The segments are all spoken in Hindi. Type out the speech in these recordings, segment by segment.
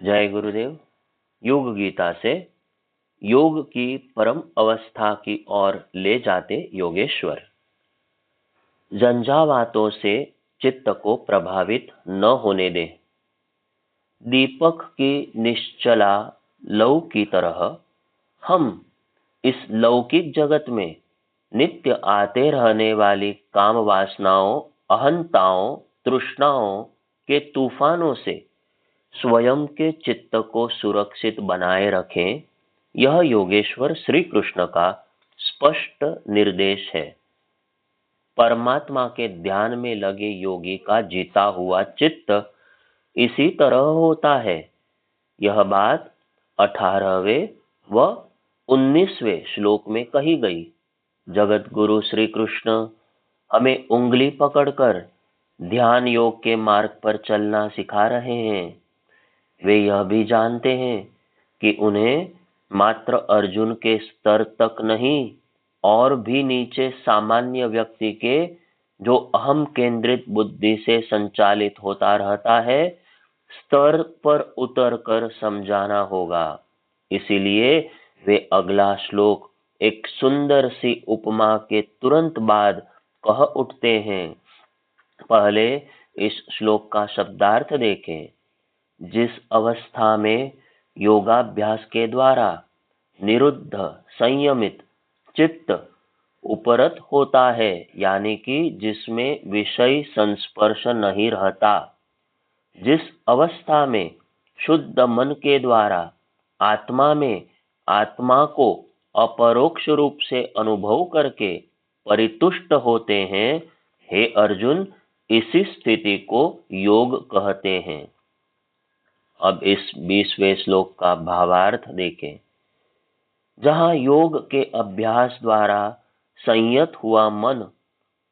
जय गुरुदेव। योग गीता से योग की परम अवस्था की ओर ले जाते योगेश्वर। झंझावातों से चित्त को प्रभावित न होने दे। दीपक की निश्चला लौ की तरह हम इस लौकिक जगत में नित्य आते रहने वाली काम वासनाओं, अहंताओं, तृष्णाओं के तूफानों से स्वयं के चित्त को सुरक्षित बनाए रखें। यह योगेश्वर श्री कृष्ण का स्पष्ट निर्देश है। परमात्मा के ध्यान में लगे योगी का जीता हुआ चित्त इसी तरह होता है। यह बात 18वें व 19वें श्लोक में कही गई। जगत गुरु श्री कृष्ण हमें उंगली पकड़कर ध्यान योग के मार्ग पर चलना सिखा रहे हैं। वे यह भी जानते हैं कि उन्हें मात्र अर्जुन के स्तर तक नहीं और भी नीचे सामान्य व्यक्ति के, जो अहम केंद्रित बुद्धि से संचालित होता रहता है, स्तर पर उतरकर समझाना होगा। इसीलिए वे अगला श्लोक एक सुंदर सी उपमा के तुरंत बाद कह उठते हैं। पहले इस श्लोक का शब्दार्थ देखें। जिस अवस्था में योगाभ्यास के द्वारा निरुद्ध संयमित चित्त उपरत होता है, यानी कि जिसमें विषय संस्पर्श नहीं रहता, जिस अवस्था में शुद्ध मन के द्वारा आत्मा में आत्मा को अपरोक्ष रूप से अनुभव करके परितुष्ट होते हैं, हे अर्जुन, इसी स्थिति को योग कहते हैं। अब इस 20वें श्लोक का भावार्थ देखें। जहां योग के अभ्यास द्वारा संयत हुआ मन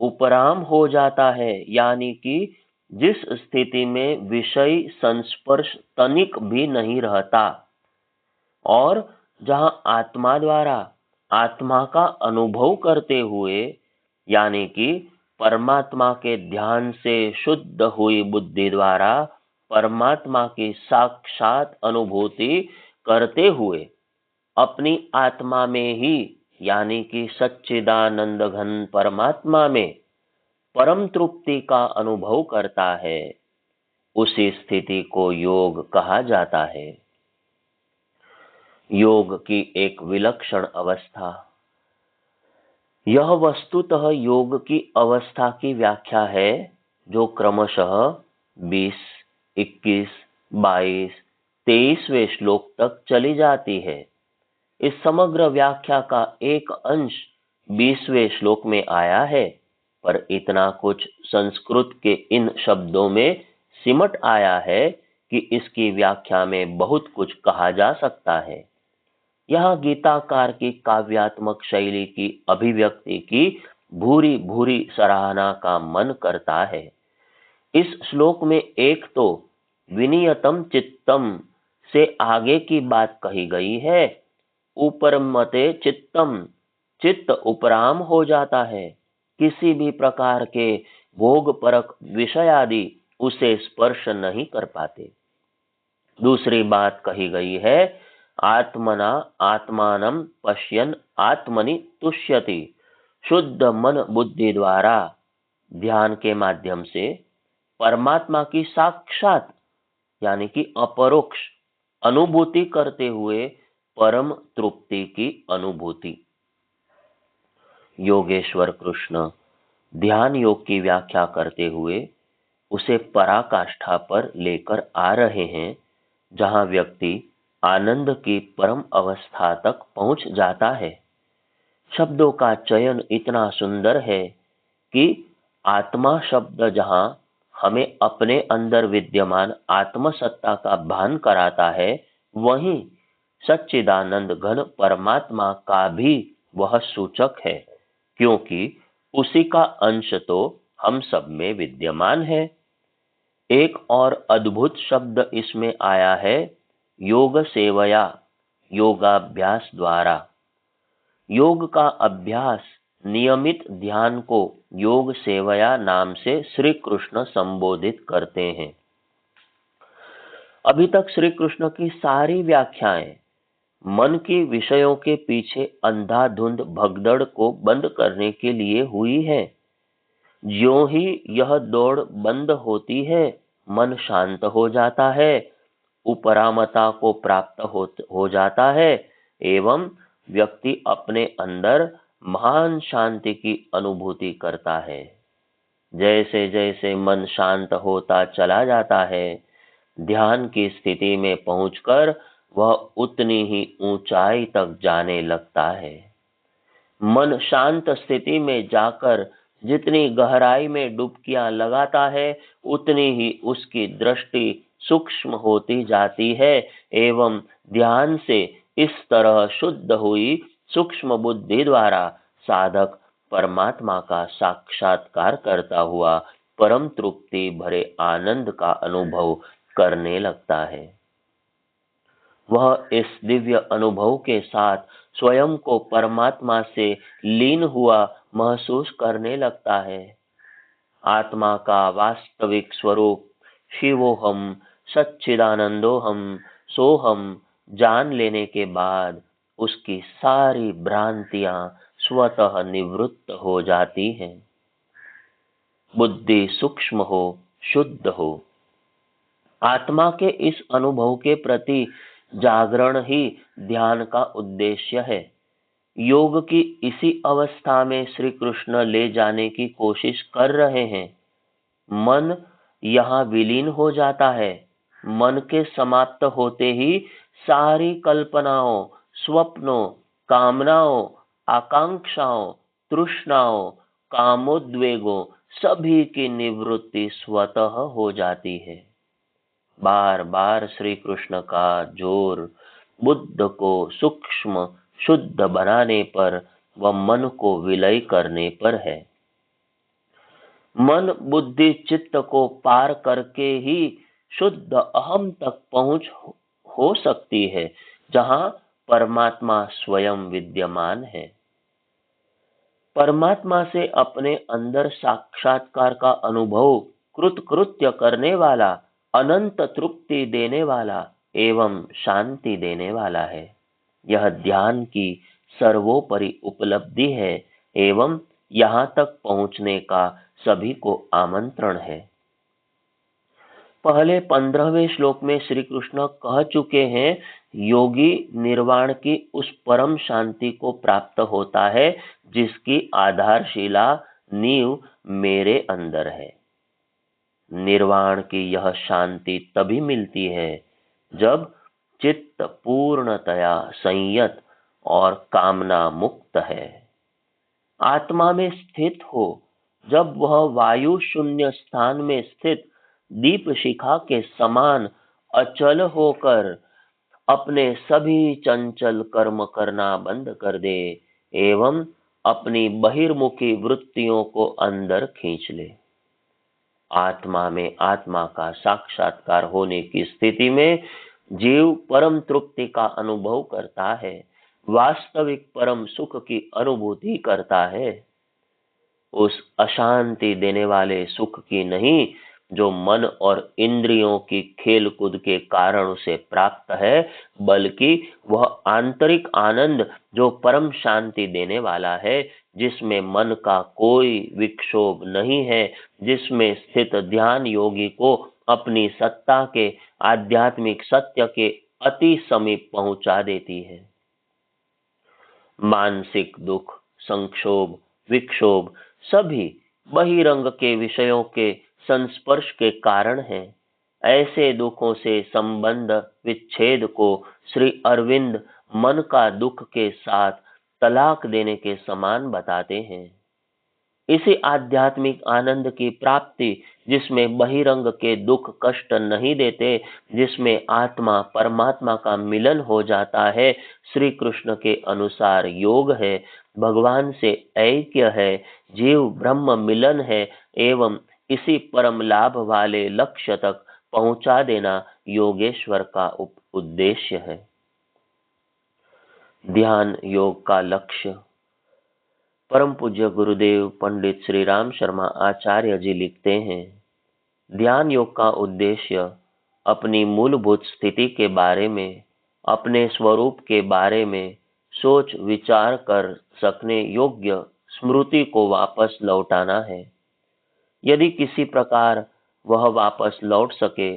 उपराम हो जाता है, यानी कि जिस स्थिति में विषय संस्पर्श तनिक भी नहीं रहता, और जहां आत्मा द्वारा आत्मा का अनुभव करते हुए, यानी कि परमात्मा के ध्यान से शुद्ध हुई बुद्धि द्वारा परमात्मा की साक्षात अनुभूति करते हुए अपनी आत्मा में ही, यानी कि सच्चिदानंद घन परमात्मा में परम तृप्ति का अनुभव करता है, उसी स्थिति को योग कहा जाता है। योग की एक विलक्षण अवस्था। यह वस्तुतः योग की अवस्था की व्याख्या है, जो क्रमशः 20, 21, 22, 23वें श्लोक तक चली जाती है। इस समग्र व्याख्या का एक अंश 20वें श्लोक में आया है, पर इतना कुछ संस्कृत के इन शब्दों में सिमट आया है कि इसकी व्याख्या में बहुत कुछ कहा जा सकता है। यह गीताकार की काव्यात्मक शैली की अभिव्यक्ति की भूरी भूरी सराहना का मन करता है। इस श्लोक में एक तो विनियतम चित्तम से आगे की बात कही गई है। ऊपर मते चित्तम, चित्त उपराम हो जाता है, किसी भी प्रकार के भोग परक विषय आदि उसे स्पर्श नहीं कर पाते। दूसरी बात कही गई है, आत्मना आत्मानं पश्यन् आत्मनि तुष्यति। शुद्ध मन बुद्धि द्वारा ध्यान के माध्यम से परमात्मा की साक्षात, यानी कि अपरोक्ष अनुभूति करते हुए परम तृप्ति की अनुभूति। योगेश्वर कृष्ण ध्यान योग की व्याख्या करते हुए उसे पराकाष्ठा पर लेकर आ रहे हैं, जहां व्यक्ति आनंद की परम अवस्था तक पहुंच जाता है। शब्दों का चयन इतना सुंदर है कि आत्मा शब्द जहां हमें अपने अंदर विद्यमान आत्मसत्ता का भान कराता है, वहीं सच्चिदानंद घन परमात्मा का भी वह सूचक है, क्योंकि उसी का अंश तो हम सब में विद्यमान है। एक और अद्भुत शब्द इसमें आया है, योग सेवया, योगाभ्यास द्वारा। योग का अभ्यास, नियमित ध्यान को योग सेवया नाम से श्री कृष्ण संबोधित करते हैं। अभी तक श्री कृष्ण की सारी व्याख्याएं मन के विषयों के पीछे अंधाधुंध भगदड़ को बंद करने के लिए हुई है। ज्यों ही यह दौड़ बंद होती है, मन शांत हो जाता है, उपरामता को प्राप्त हो जाता है एवं व्यक्ति अपने अंदर महान शांति की अनुभूति करता है। जैसे जैसे मन शांत होता चला जाता है, ध्यान की स्थिति में पहुंचकर वह उतनी ही ऊंचाई तक जाने लगता है। मन शांत स्थिति में जाकर जितनी गहराई में डुबकियां लगाता है, उतनी ही उसकी दृष्टि सूक्ष्म होती जाती है एवं ध्यान से इस तरह शुद्ध हुई सूक्ष्म बुद्धि द्वारा साधक परमात्मा का साक्षात्कार करता हुआ परम तृप्ति भरे आनंद का अनुभव करने लगता है। वह इस दिव्य अनुभव के साथ स्वयं को परमात्मा से लीन हुआ महसूस करने लगता है। आत्मा का वास्तविक स्वरूप शिवोहम सच्चिदानंदोहम सोहम जान लेने के बाद उसकी सारी भ्रांतियां स्वतः निवृत्त हो जाती हैं। बुद्धि सूक्ष्म हो, शुद्ध हो। आत्मा के इस अनुभव के प्रति जागरण ही ध्यान का उद्देश्य है। योग की इसी अवस्था में श्री कृष्ण ले जाने की कोशिश कर रहे हैं। मन यहाँ विलीन हो जाता है। मन के समाप्त होते ही सारी कल्पनाओं, स्वप्नों, कामनाओं, आकांक्षाओं, तृष्णाओं, कामोद्वेगों सभी की निवृत्ति स्वतः हो जाती है। बार बार श्री कृष्ण का जोर बुद्ध को सूक्ष्म शुद्ध बनाने पर व मन को विलय करने पर है। मन बुद्धि चित्त को पार करके ही शुद्ध अहम तक पहुंच हो सकती है, जहां परमात्मा स्वयं विद्यमान है। परमात्मा से अपने अंदर साक्षात्कार का अनुभव कृत्य करने वाला, अनंत तृप्ति देने वाला एवं शांति देने वाला है। यह ध्यान की सर्वोपरि उपलब्धि है एवं यहाँ तक पहुँचने का सभी को आमंत्रण है। पहले 15वें श्लोक में श्री कृष्ण कह चुके हैं, योगी निर्वाण की उस परम शांति को प्राप्त होता है जिसकी आधारशिला नींव मेरे अंदर है। निर्वाण की यह शांति तभी मिलती है जब चित्त पूर्णतया संयत और कामना मुक्त है, आत्मा में स्थित हो। जब वह वायु शून्य स्थान में स्थित दीप शिखा के समान अचल होकर अपने सभी चंचल कर्म करना बंद कर दे एवं अपनी बहिर्मुखी वृत्तियों को अंदर खींच ले। आत्मा में आत्मा का साक्षात्कार होने की स्थिति में जीव परम तृप्ति का अनुभव करता है, वास्तविक परम सुख की अनुभूति करता है। उस अशांति देने वाले सुख की नहीं, जो मन और इंद्रियों की खेलकूद के कारण उसे प्राप्त है, बल्कि वह आंतरिक आनंद जो परम शांति देने वाला है, जिसमें मन का कोई विक्षोभ नहीं है, जिसमें स्थित ध्यान योगी को अपनी सत्ता के आध्यात्मिक सत्य के अति समीप पहुंचा देती है। मानसिक दुख, संक्षोभ, विक्षोभ सभी बहिरंग के विषयों के संस्पर्श के कारण हैं। ऐसे दुखों से संबंध विच्छेद को श्री अरविंद मन का दुख के साथ तलाक देने के समान बताते हैं। इसी आध्यात्मिक आनंद की प्राप्ति, जिसमें बहिरंग के दुख कष्ट नहीं देते, जिसमें आत्मा परमात्मा का मिलन हो जाता है, श्री कृष्ण के अनुसार योग है, भगवान से ऐक्य है, जीव ब्रह्म मिलन है एवं इसी परम लाभ वाले लक्ष्य तक पहुंचा देना योगेश्वर का उद्देश्य है। ध्यान योग का लक्ष्य। परम पूज्य गुरुदेव पंडित श्री राम शर्मा आचार्य जी लिखते हैं, ध्यान योग का उद्देश्य अपनी मूलभूत स्थिति के बारे में, अपने स्वरूप के बारे में सोच विचार कर सकने योग्य स्मृति को वापस लौटाना है। यदि किसी प्रकार वह वापस लौट सके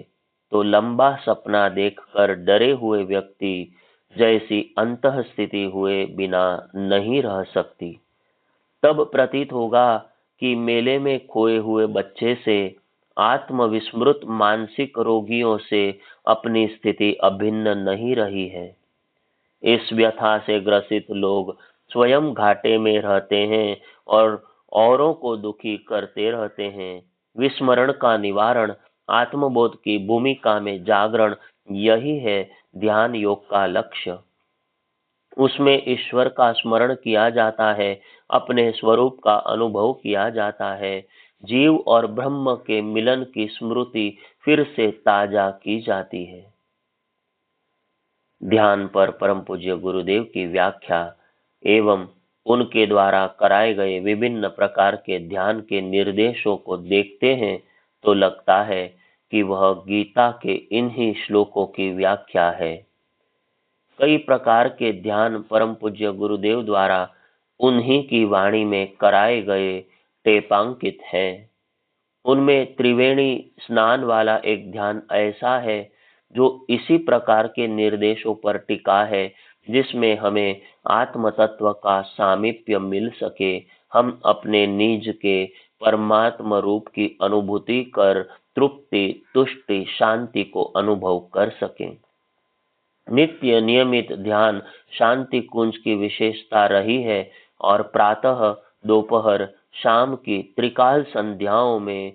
तो लंबा सपना देखकर डरे हुए व्यक्ति जैसी अंतः स्थिति हुए बिना नहीं रह सकती। तब प्रतीत होगा कि मेले में खोए हुए बच्चे से, आत्मविस्मृत मानसिक रोगियों से अपनी स्थिति अभिन्न नहीं रही है। इस व्यथा से ग्रसित लोग स्वयं घाटे में रहते हैं और औरों को दुखी करते रहते हैं। विस्मरण का निवारण, आत्मबोध की भूमिका में जागरण, यही है ध्यान योग का लक्ष्य। उसमें ईश्वर का स्मरण किया जाता है, अपने स्वरूप का अनुभव किया जाता है, जीव और ब्रह्म के मिलन की स्मृति फिर से ताजा की जाती है। ध्यान पर परम पूज्य गुरुदेव की व्याख्या एवं उनके द्वारा कराए गए विभिन्न प्रकार के ध्यान के निर्देशों को देखते हैं तो लगता है कि वह गीता के इन्हीं श्लोकों की व्याख्या है। कई प्रकार के ध्यान परम पूज्य गुरुदेव द्वारा उन्हीं की वाणी में कराए गए टेपांकित हैं। उनमें त्रिवेणी स्नान वाला एक ध्यान ऐसा है जो इसी प्रकार के निर्देशों पर टिका है, जिसमें हमें आत्म तत्व का सामीप्य मिल सके, हम अपने निज के परमात्म रूप की अनुभूति कर तृप्ति, तुष्टि, शांति को अनुभव कर सकें। नित्य नियमित ध्यान शांति कुंज की विशेषता रही है और प्रातः, दोपहर, शाम की त्रिकाल संध्याओं में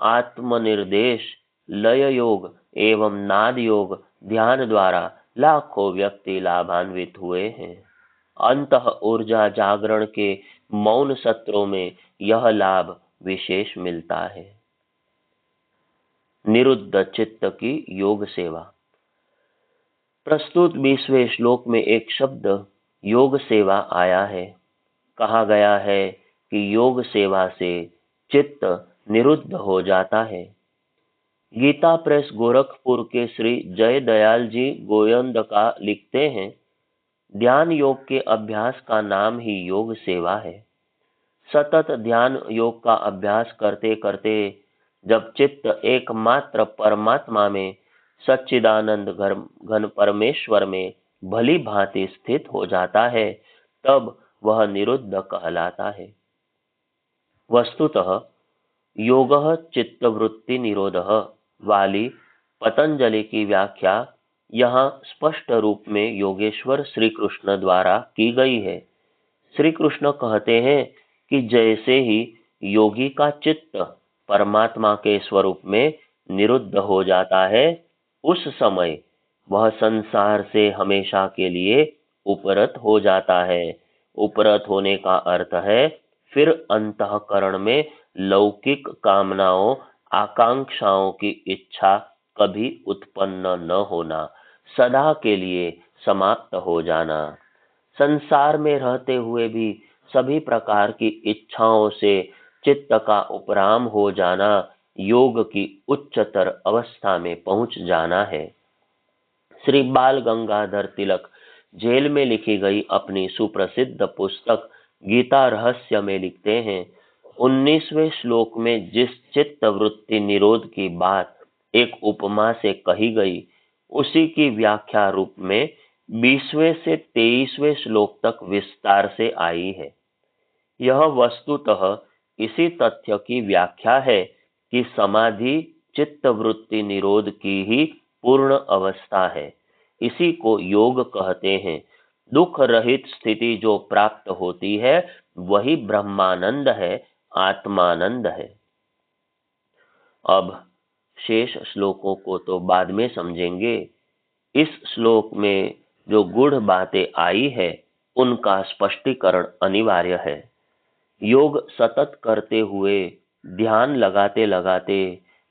आत्मनिर्देश, लय योग एवं नाद योग ध्यान द्वारा लाखों व्यक्ति लाभान्वित हुए हैं। अंतः ऊर्जा जागरण के मौन सत्रों में यह लाभ विशेष मिलता है। निरुद्ध चित्त की योग सेवा। प्रस्तुत 20वें श्लोक में एक शब्द योग सेवा आया है। कहा गया है कि योग सेवा से चित्त निरुद्ध हो जाता है। गीता प्रेस गोरखपुर के श्री जय दयाल जी गोयंदका लिखते हैं, ध्यान योग के अभ्यास का नाम ही योग सेवा है। सतत ध्यान योग का अभ्यास करते करते जब चित्त एकमात्र परमात्मा में, सच्चिदानंद घन परमेश्वर में भली भांति स्थित हो जाता है, तब वह निरुद्ध कहलाता है। वस्तुतः योगः चित्तवृत्ति निरोधः वाली पतंजलि की व्याख्या यहाँ स्पष्ट रूप में योगेश्वर श्री कृष्ण द्वारा की गई है। श्री कृष्ण कहते हैं कि जैसे ही योगी का चित्त परमात्मा के स्वरूप में निरुद्ध हो जाता है, उस समय वह संसार से हमेशा के लिए उपरत हो जाता है। उपरत होने का अर्थ है फिर अंतःकरण में लौकिक कामनाओं, आकांक्षाओं की इच्छा कभी उत्पन्न न होना, सदा के लिए समाप्त हो जाना। संसार में रहते हुए भी सभी प्रकार की इच्छाओं से चित्त का उपराम हो जाना योग की उच्चतर अवस्था में पहुंच जाना है। श्री बाल गंगाधर तिलक जेल में लिखी गई अपनी सुप्रसिद्ध पुस्तक गीता रहस्य में लिखते हैं, 19वें श्लोक में जिस चित्त वृत्ति निरोध की बात एक उपमा से कही गई, उसी की व्याख्या रूप में 20वें से 23वें श्लोक तक विस्तार से आई है। यह वस्तुतः इसी तथ्य की व्याख्या है कि समाधि चित्त वृत्ति निरोध की ही पूर्ण अवस्था है। इसी को योग कहते हैं। दुख रहित स्थिति जो प्राप्त होती है वही ब्रह्मानंद है, आत्मानंद है। अब शेष श्लोकों को तो बाद में समझेंगे। इस श्लोक में जो गूढ़ बातें आई है उनका स्पष्टीकरण अनिवार्य है। योग सतत करते हुए, ध्यान लगाते लगाते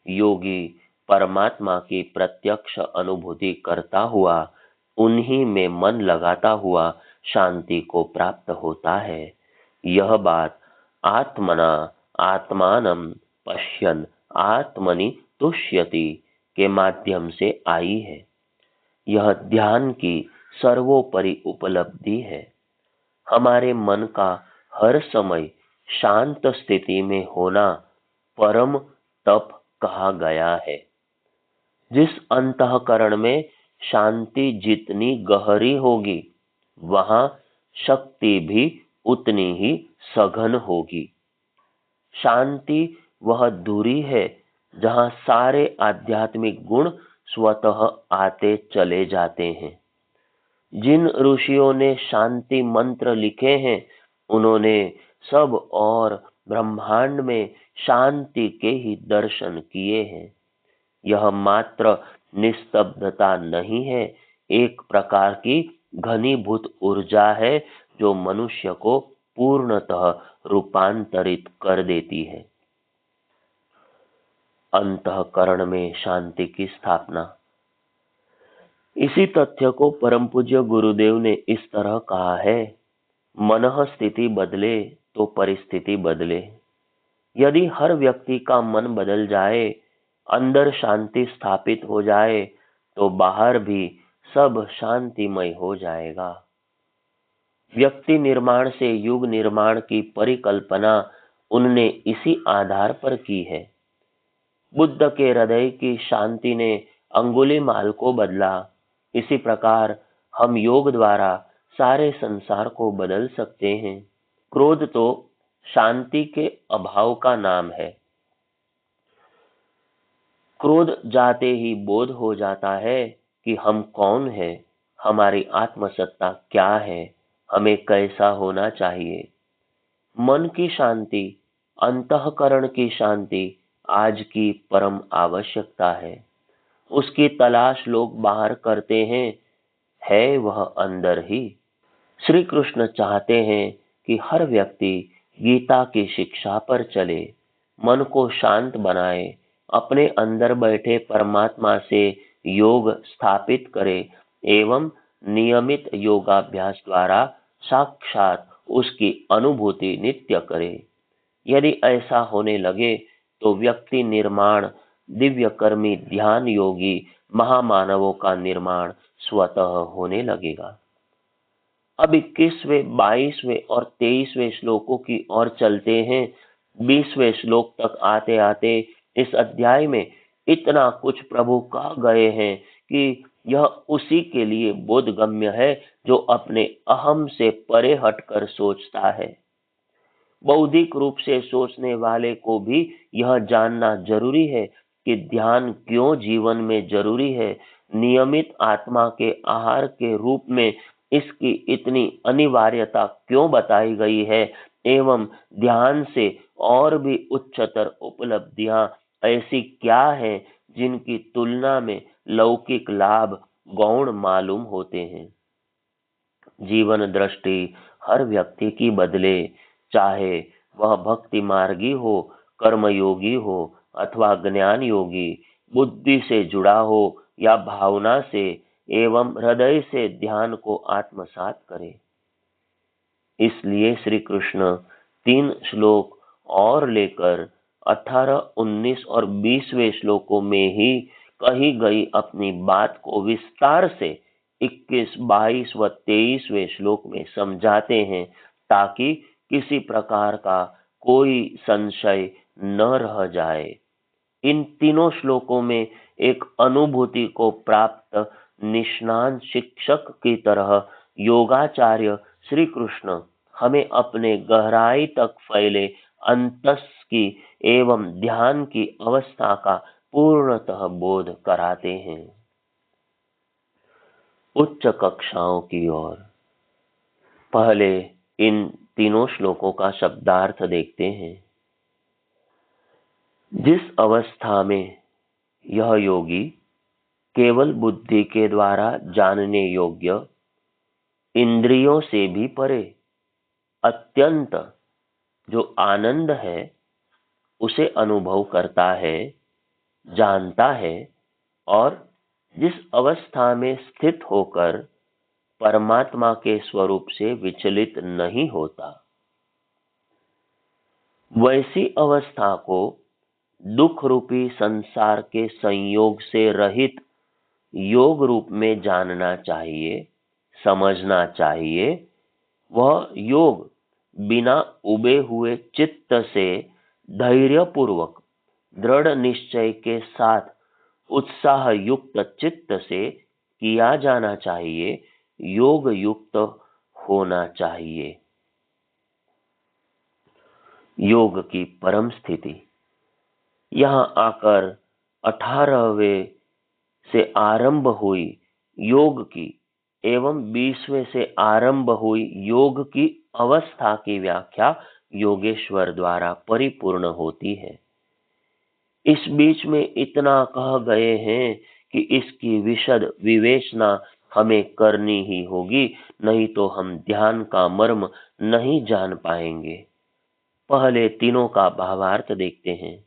योगी परमात्मा की प्रत्यक्ष अनुभूति करता हुआ, उन्हीं में मन लगाता हुआ शांति को प्राप्त होता है। यह बात आत्मना आत्मानं पश्यन् आत्मनि तुष्यति के माध्यम से आई है। यह ध्यान की सर्वोपरि उपलब्धि है। हमारे मन का हर समय शांत स्थिति में होना परम तप कहा गया है। जिस अंतःकरण में शांति जितनी गहरी होगी, वहां शक्ति भी उतनी ही सघन होगी। शांति वह दूरी है जहां सारे आध्यात्मिक गुण स्वतः आते चले जाते हैं। जिन ऋषियों ने शांति मंत्र लिखे हैं, उन्होंने सब और ब्रह्मांड में शांति के ही दर्शन किए हैं। यह मात्र निस्तब्धता नहीं है, एक प्रकार की घनीभूत ऊर्जा है जो मनुष्य को पूर्णतः रूपांतरित कर देती है। अंतःकरण में शांति की स्थापना। इसी तथ्य को परम पूज्य गुरुदेव ने इस तरह कहा है, मनः स्थिति बदले तो परिस्थिति बदले। यदि हर व्यक्ति का मन बदल जाए, अंदर शांति स्थापित हो जाए, तो बाहर भी सब शांतिमय हो जाएगा। व्यक्ति निर्माण से युग निर्माण की परिकल्पना उनने इसी आधार पर की है। बुद्ध के हृदय की शांति ने अंगुलीमाल को बदला। इसी प्रकार हम योग द्वारा सारे संसार को बदल सकते हैं। क्रोध तो शांति के अभाव का नाम है। क्रोध जाते ही बोध हो जाता है कि हम कौन हैं, हमारी आत्मसत्ता क्या है, हमें कैसा होना चाहिए। मन की शांति, अंतःकरण की शांति आज की परम आवश्यकता है। उसकी तलाश लोग बाहर करते हैं, है वह अंदर ही। श्री कृष्ण चाहते हैं कि हर व्यक्ति गीता की शिक्षा पर चले, मन को शांत बनाए, अपने अंदर बैठे परमात्मा से योग स्थापित करे एवं नियमित योगाभ्यास द्वारा साक्षात उसकी अनुभूति नित्य करे। यदि ऐसा होने लगे तो व्यक्ति निर्माण, दिव्यकर्मी ध्यान योगी महामानवों का निर्माण स्वतः होने लगेगा। अब 21वें, 22वें और 23वें श्लोकों की ओर चलते हैं। 20वें श्लोक तक आते आते इस अध्याय में इतना कुछ प्रभु कह गए हैं कि यह उसी के लिए बोधगम्य है जो अपने अहम से परे हटकर सोचता है। बौद्धिक रूप से सोचने वाले को भी यह जानना जरूरी है कि ध्यान क्यों जीवन में जरूरी है, नियमित आत्मा के आहार के रूप में इसकी इतनी अनिवार्यता क्यों बताई गई है एवं ध्यान से और भी उच्चतर उपलब्धियां ऐसी क्या हैं जिनकी तुलना में लौकिक लाभ गौण मालूम होते हैं। जीवन दृष्टि हर व्यक्ति की बदले, चाहे वह भक्ति मार्गी हो, कर्मयोगी हो अथवा ज्ञान योगी, बुद्धि से जुड़ा हो या भावना से, एवं हृदय से ध्यान को आत्मसात करे। इसलिए श्री कृष्ण 3 श्लोक और लेकर 18, 19 और 20वें श्लोकों में ही कही गई अपनी बात को विस्तार से 21, 22 व 23वें श्लोक में समझाते हैं, ताकि किसी प्रकार का कोई संशय न रह जाए। इन तीनों श्लोकों में एक अनुभूति को प्राप्त निष्णात शिक्षक की तरह योगाचार्य श्री कृष्ण हमें अपने गहराई तक फैले अंतस की एवं ध्यान की अवस्था का पूर्णतः बोध कराते हैं। उच्च कक्षाओं की ओर पहले इन तीनों श्लोकों का शब्दार्थ देखते हैं। जिस अवस्था में यह योगी केवल बुद्धि के द्वारा जानने योग्य, इंद्रियों से भी परे अत्यंत जो आनंद है उसे अनुभव करता है, जानता है, और जिस अवस्था में स्थित होकर परमात्मा के स्वरूप से विचलित नहीं होता, वैसी अवस्था को दुख रूपी संसार के संयोग से रहित योग रूप में जानना चाहिए, समझना चाहिए। वह योग बिना उबे हुए चित्त से धैर्यपूर्वक, दृढ़ निश्चय के साथ, उत्साह युक्त चित्त से किया जाना चाहिए, योग युक्त होना चाहिए। योग की परम स्थिति यहाँ आकर 18वें से आरंभ हुई योग की एवं 20वें से आरंभ हुई योग की अवस्था की व्याख्या योगेश्वर द्वारा परिपूर्ण होती है। इस बीच में इतना कह गए हैं कि इसकी विशद विवेचना हमें करनी ही होगी, नहीं तो हम ध्यान का मर्म नहीं जान पाएंगे। पहले तीनों का भावार्थ देखते हैं।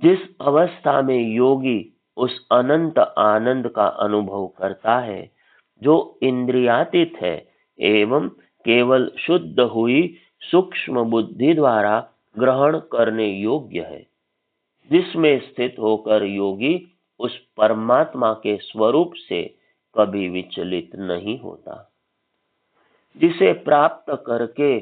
जिस अवस्था में योगी उस अनंत आनंद का अनुभव करता है जो इंद्रियातीत है एवं केवल शुद्ध हुई सूक्ष्म बुद्धि द्वारा ग्रहण करने योग्य है, जिसमें स्थित होकर योगी उस परमात्मा के स्वरूप से कभी विचलित नहीं होता, जिसे प्राप्त करके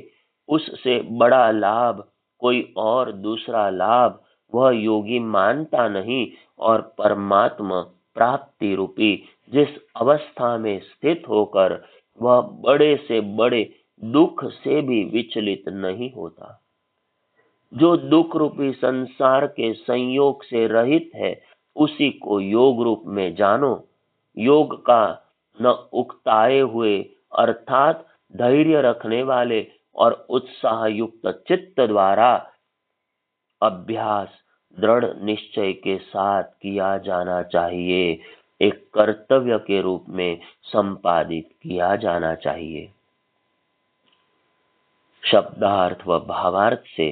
उससे बड़ा लाभ कोई और दूसरा लाभ वह योगी मानता नहीं, और परमात्मा प्राप्ति रूपी जिस अवस्था में स्थित होकर वह बड़े से बड़े दुख से भी विचलित नहीं होता, जो दुख रूपी संसार के संयोग से रहित है, उसी को योग रूप में जानो। योग का न उकताए हुए अर्थात धैर्य रखने वाले और उत्साह युक्त चित्त द्वारा अभ्यास दृढ़ निश्चय के साथ किया जाना चाहिए, एक कर्तव्य के रूप में संपादित किया जाना चाहिए। शब्दार्थ व भावार्थ से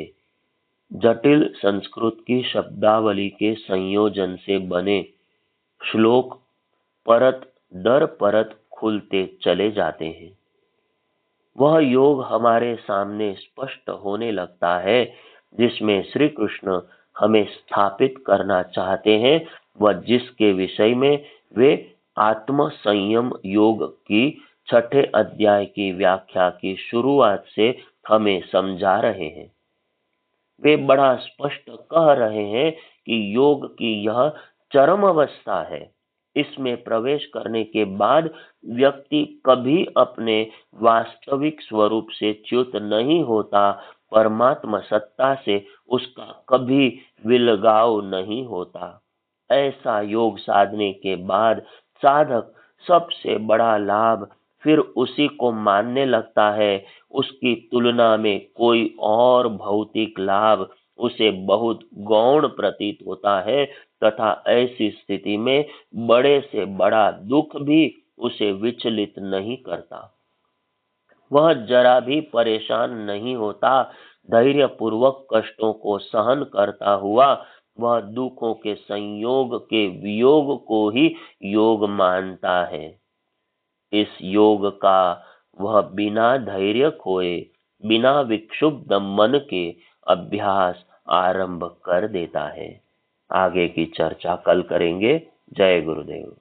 जटिल संस्कृत की शब्दावली के संयोजन से बने श्लोक परत दर परत खुलते चले जाते हैं। वह योग हमारे सामने स्पष्ट होने लगता है, जिसमें श्री कृष्ण हमें स्थापित करना चाहते हैं व जिसके विषय में वे आत्म संयम योग की 6ठे अध्याय की व्याख्या की शुरुआत से हमें समझा रहे हैं। वे बड़ा स्पष्ट कह रहे हैं कि योग की यह चरम अवस्था है। इसमें प्रवेश करने के बाद व्यक्ति कभी अपने वास्तविक स्वरूप से च्युत नहीं होता, परमात्मा सत्ता से उसका कभी विलगाव नहीं होता। ऐसा योग साधने के बाद साधक सबसे बड़ा लाभ फिर उसी को मानने लगता है। उसकी तुलना में कोई और भौतिक लाभ उसे बहुत गौण प्रतीत होता है, तथा ऐसी स्थिति में बड़े से बड़ा दुख भी उसे विचलित नहीं करता। वह जरा भी परेशान नहीं होता, धैर्य पूर्वक कष्टों को सहन करता हुआ वह दुखों के संयोग के वियोग को ही योग मानता है। इस योग का वह बिना धैर्य खोए, बिना विक्षुब्ध मन के अभ्यास आरंभ कर देता है। आगे की चर्चा कल करेंगे। जय गुरुदेव।